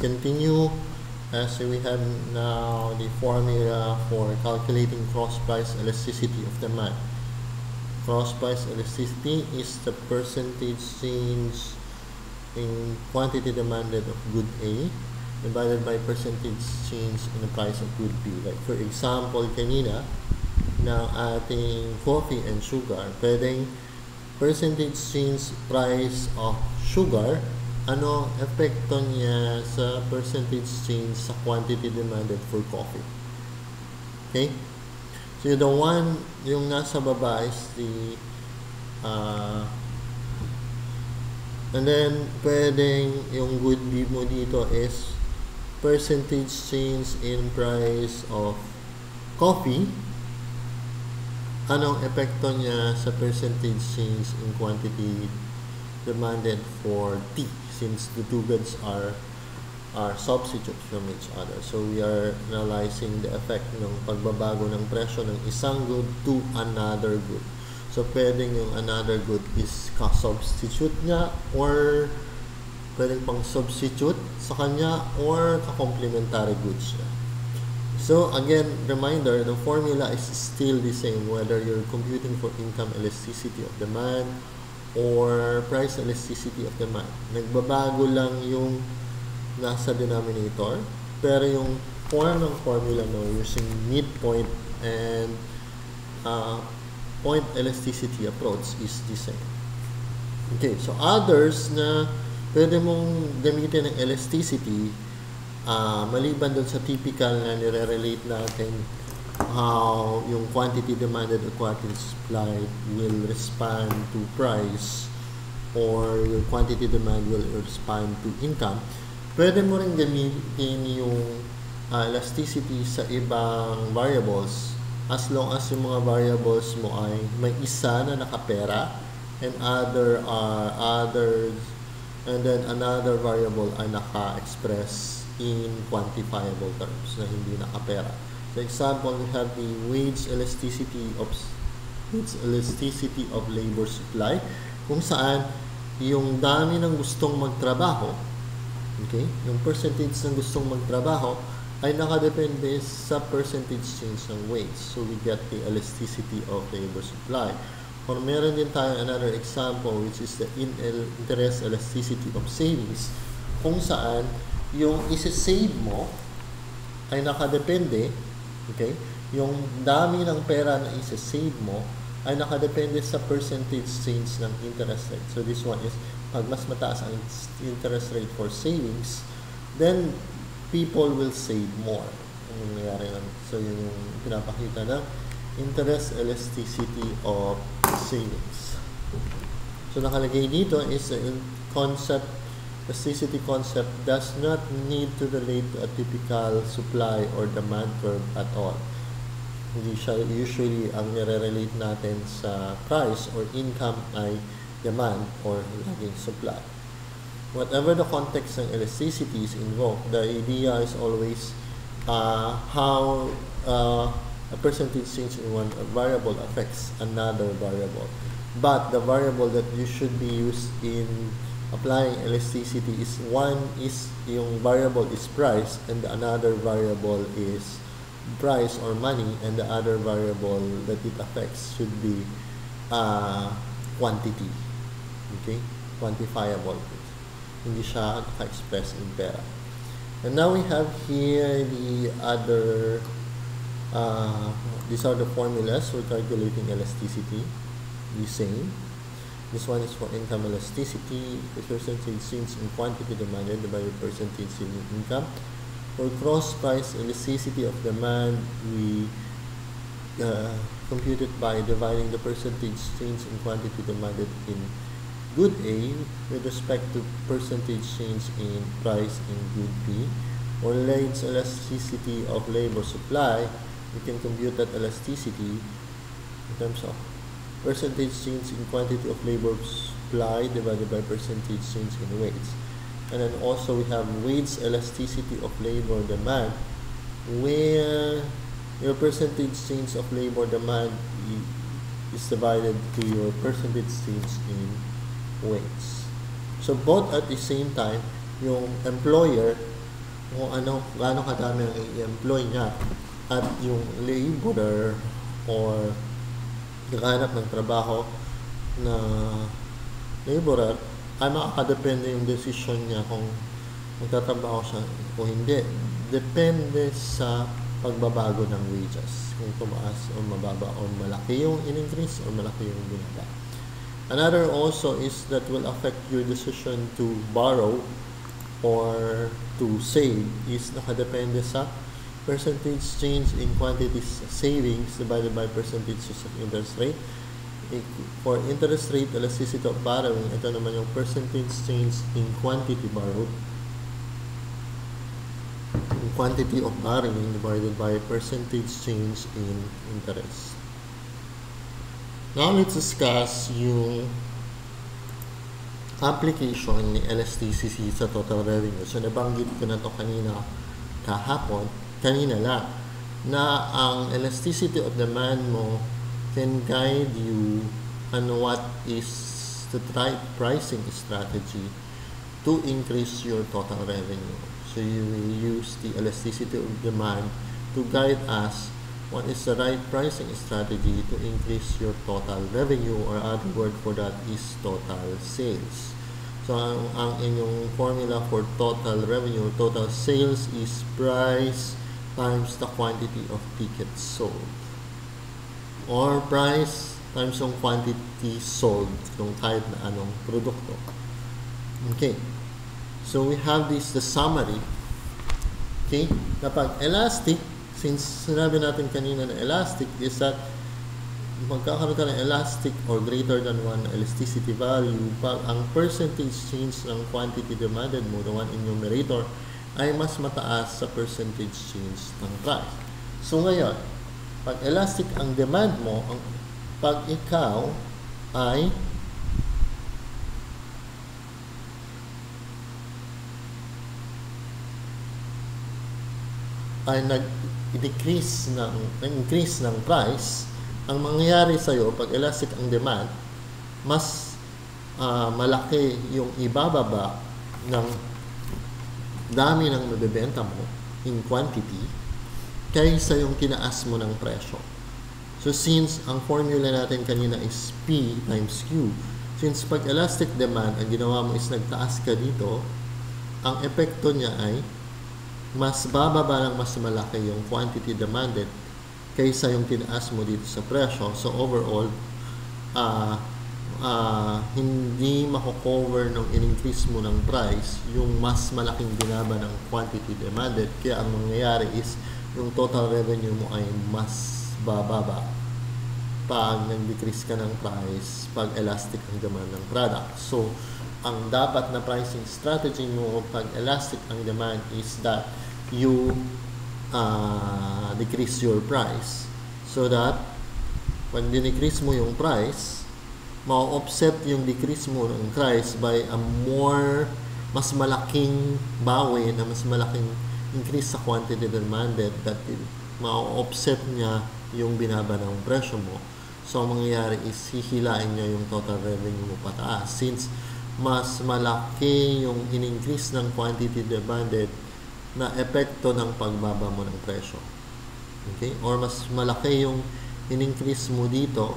continue. As we have now the formula for calculating cross price elasticity of demand. Cross price elasticity is the percentage change in quantity demanded of good A divided by percentage change in the price of good B. Like for example, kanina, ng ating coffee and sugar, pwedeng percentage change price of sugar, ano epekto niya sa percentage change sa quantity demanded for coffee. Okay? So the one, yung nasa baba is the and then pwedeng yung good B mo dito is percentage change in price of coffee. Anong epekto niya sa percentage change in quantity demanded for tea, since the two goods are substitutes from each other. So we are analyzing the effect ng pagbabago ng presyo ng isang good to another good. So pwedeng yung another good is ka-substitute niya, or pwedeng pang substitute sa kanya, or ka-complementary goods niya. So again, reminder, the formula is still the same whether you're computing for income elasticity of demand or price elasticity of demand. Nagbabago lang yung nasa denominator, pero yung form ng formula no, using midpoint and point elasticity approach is the same. Okay, so others na pwede mong gamitin ng elasticity, maliban doon sa typical na nire-relate natin how yung quantity demanded or quantity supplied will respond to price, or yung quantity demand will respond to income. Pwede mo rin gamitin yung elasticity sa ibang variables as long as yung mga variables mo ay may isa na nakapera and others, and then another variable ay naka-express in quantifiable terms na hindi nakapera. For example, we have the wage elasticity of labor supply, kung saan yung dami ng gustong magtrabaho, okay, yung percentage ng gustong magtrabaho ay nakadepende sa percentage change ng wage. So we get the elasticity of labor supply. Or meron din tayo another example, which is the interest elasticity of savings, kung saan yung isa-save mo ay nakadepende, okay? Yung dami ng pera na isa-save mo ay nakadepende sa percentage change ng interest rate. So this one is, pag mas mataas ang interest rate for savings, then people will save more. Ang nangyayari lang. So yung pinapakita ng interest elasticity of savings. So nakalagay dito is concept. Elasticity concept does not need to relate to a typical supply or demand curve at all. Hindi siya usually ang nire-relate natin sa price or income ay demand or laging supply. Whatever the context ng elasticity is involved, the idea is always how a percentage change in one variable affects another variable. But the variable that you should be used in applying elasticity is one is yung variable is price, and the another variable is price or money, and the other variable that it affects should be quantity. Okay? Quantifiable. Hindi siya naka-express in pera. And now we have here the other these are the formulas for calculating elasticity. The same. This one is for income elasticity, the percentage change in quantity demanded by the percentage in income. For cross price elasticity of demand, we compute it by dividing the percentage change in quantity demanded in good A with respect to percentage change in price in good B. For Lane's elasticity of labor supply, we can compute that elasticity in terms of percentage change in quantity of labor supply divided by percentage change in wage. And then also we have wage elasticity of labor demand, where your percentage change of labor demand is divided to your percentage change in wage. So both at the same time, yung employer kung gaano kadami ang i-employ niya at yung laborer or naghahanap ng trabaho na laborer ay makakadepende yung decision niya kung magtatrabaho siya o hindi. Depende sa pagbabago ng wages. Kung tumaas o mababa o malaki yung in-increase o malaki yung binaba. Another also is that will affect your decision to borrow or to save is nakadepende sa percentage change in quantities savings divided by percentages of interest rate. For interest rate elasticity of borrowing, ito naman yung percentage change in quantity borrowed. Quantity of borrowing divided by percentage change in interest. Now let's discuss yung application ni LSTCC sa total revenue. So nabanggit ko na to kanina lang, na ang elasticity of demand mo can guide you on what is the right pricing strategy to increase your total revenue. So you will use the elasticity of demand to guide us what is the right pricing strategy to increase your total revenue, or other word for that is total sales. So ang inyong formula for total revenue, total sales is price times the quantity of tickets sold, or price times yung quantity sold ng kahit na anong produkto. Okay. So we have the summary. Okay? Kapag elastic, since sinabi natin kanina na elastic is that magkakaroon ka ng elastic or greater than 1 elasticity value pag ang percentage change ng quantity demanded mo, the one in numerator, ay mas mataas sa percentage change ng price. So ngayon, pag elastic ang demand mo, pag ikaw ay nag-increase ng price, ang mangyayari sa'yo, pag elastic ang demand, mas malaki yung ibababa ng dami ng mabibenta mo in quantity kaysa yung tinaas mo ng presyo. So since ang formula natin kanina is P times Q, since pag elastic demand, ang ginawa mo is nagtaas ka dito, ang epekto niya ay mas bababa ng mas malaki yung quantity demanded kaysa yung tinaas mo dito sa presyo. So overall, hindi mako-cover ng in-increase mo ng price yung mas malaking binaba ng quantity demanded. Kaya ang mangyayari is yung total revenue mo ay mas bababa pag nag-decrease ka ng price pag elastic ang demand ng product. So ang dapat na pricing strategy mo pag elastic ang demand is that you decrease your price, so that when dinecrease mo yung price, ma-offset yung decrease mo ng price by a mas malaking bawi na mas malaking increase sa quantity demanded, that ma-offset niya yung binaba ng presyo mo. So ang mangyayari is hihilain niya yung total revenue mo pataas, since mas malaki yung in-increase ng quantity demanded na epekto ng pagbaba mo ng presyo. Okay? Or mas malaki yung in-increase mo dito,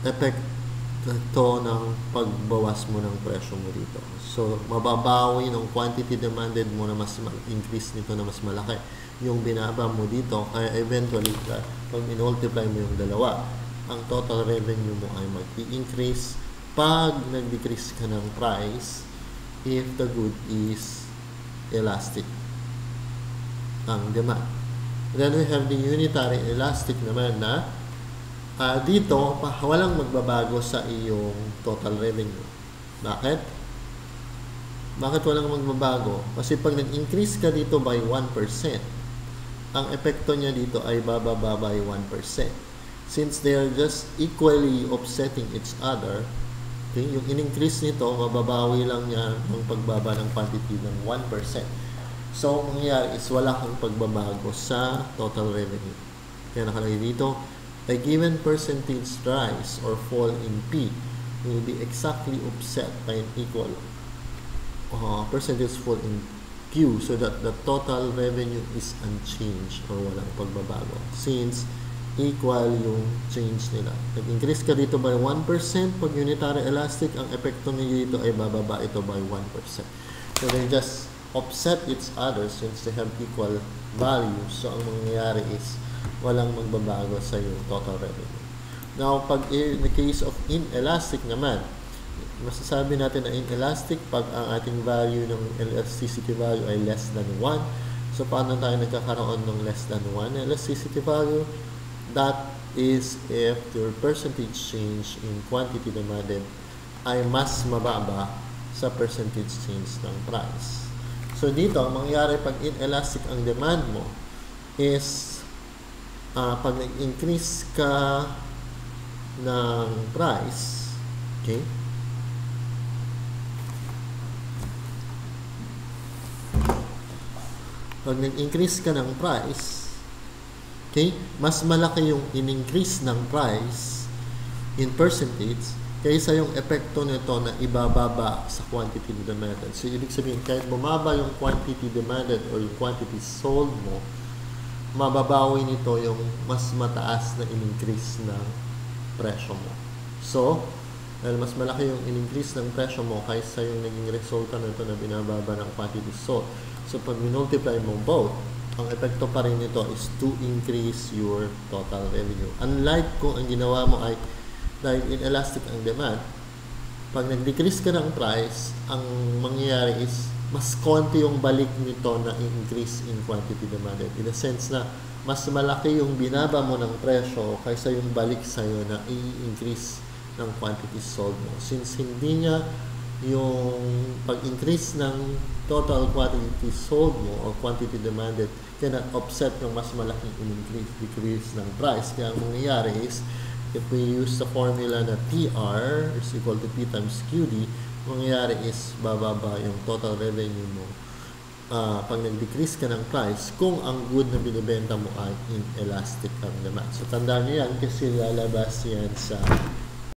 epekto ng pagbawas mo ng presyo mo dito. So, mababawi ng quantity demanded mo na mas increase nito na mas malaki yung binaba mo dito, kaya eventually, pag in-multiply mo yung dalawa, ang total revenue mo ay mag-i-increase pag nag-decrease ka ng price if the good is elastic ang demand. Then we have the unitary elastic naman na dito walang magbabago sa iyong total revenue. Bakit? Bakit walang magbabago? Kasi pag nag-increase ka dito by 1%, ang epekto niya dito ay bababa by 1%. Since they are just equally offsetting each other, okay, yung in-increase nito, mababawi lang niya ng pagbaba ng quantity ng 1%. So, ang nangyayari is wala kang pagbabago sa total revenue. Kaya nakalagay dito, a given percentage rise or fall in P will be exactly offset by an equal percentage fall in Q so that the total revenue is unchanged or walang pagbabago since equal yung change nila. Nag-increase ka dito by 1%, pag unitary elastic, ang epekto niyo dito ay bababa ito by 1%. So they just offset each other since they have equal values. So ang mangyayari is walang magbabago sa yung total revenue. Now, pag in the case of inelastic naman, masasabi natin na inelastic pag ang ating value ng elasticity value ay less than 1. So, paano tayo nagkakaroon ng less than 1 elasticity value? That is if your percentage change in quantity demanded ay mas mababa sa percentage change ng price. So, dito, ang mangyayari pag inelastic ang demand mo is pag nag-increase ka ng price, okay? Pag nag-increase ka ng price, okay, mas malaki yung in-increase ng price in percentage kaysa yung epekto nito na ibababa sa quantity demanded. So, ibig sabihin, kahit bumaba yung quantity demanded or yung quantity sold mo, mababawi nito yung mas mataas na in-increase ng presyo mo. So, dahil mas malaki yung in-increase ng presyo mo kaysa yung naging resulta nito na binababa ng quantity sold. So, pag minultiply mo both, ang epekto pa rin nito is to increase your total revenue. Unlike kung ang ginawa mo ay dahil inelastic ang demand, pag nag-decrease ka ng price, ang mangyayari is mas konti yung balik nito na increase in quantity demanded. In a sense na mas malaki yung binaba mo ng presyo kaysa yung balik sa'yo na i-increase ng quantity sold mo. Since hindi niya yung pag-increase ng total quantity sold mo or quantity demanded cannot offset yung mas malaking decrease ng price. Kaya ang mangyayari is, if we use the formula na TR is equal to P times QD, mangyayari is bababa yung total revenue mo pag nag-decrease ka ng price kung ang good na binibenta mo ay inelastic ang demand. So, tandaan nyo yan kasi lalabas yan sa